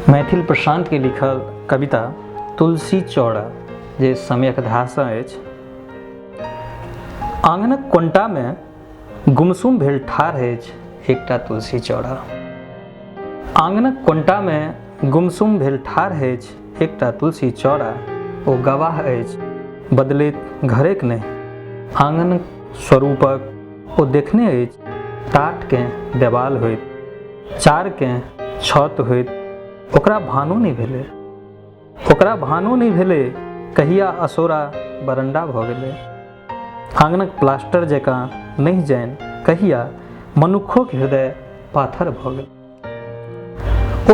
मैथिल प्रशांत के लिखल कविता तुलसी चौड़ा जे समयक धासा अछि। आंगनक कोंटा में गुमसुम भेल ठाढ़ अछि एकटा तुलसी चौड़ा। आंगनक कोंटा में गुमसुम भेल ठाढ़ अछि एकटा तुलसी चौड़ा। ओ गवाह अछि बदलैत घरक नहि। आंगनक स्वरूपक ओ देखने अछि टाट के देवाल होइत, चार के छत होइत। ओकरा भानो नहि भेलै कहिया असोरा बरंडा भऽ गेलै। आंगनक प्लास्टर जकाँ नहि जानि कहिया मनुक्खोक हृदय पाथर भऽ गेलै। ओ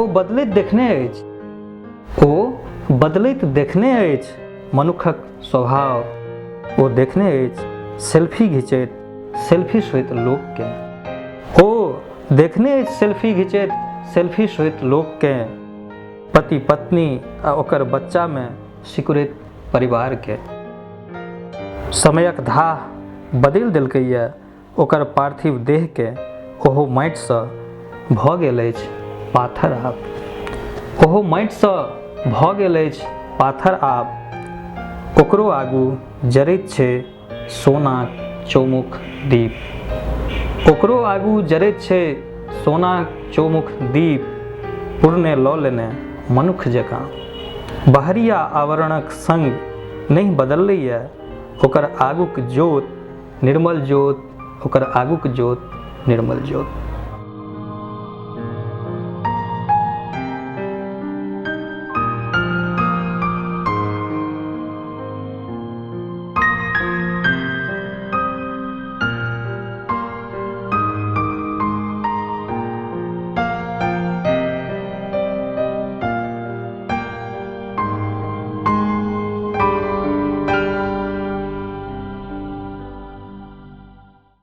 बदलैत देखने अछि मनुखक स्वभाव। ओ देखने अछि सेल्फी घिचैत सेल्फिश होइत लोककेँ। ओ देखने अछि सेल्फी घिचैत सेल्फिश होइत लोककेँ, पति पत्नी आ ओकर बच्चा में सिकुड़ैत परिवार के। समयक धाह बदलि देलकैए ओकर पार्थिव देह के। ओहो माटिसँ भऽ गेल अछि पाथर आब। ओहो माटिसँ भऽ गेल अछि पाथर आब। ओकरो आगू जरैत छै सोनाक चौमुख दीप। ओकरो आगू जरैत छै सोनाक चौमुख दीप। पुरने लऽ लेने मनुख जकाँ बहरिया आवरणक संग नहि बदलैए ओकर आगूक जोत निर्मल जोत। ओकर आगूक जोत निर्मल जोत।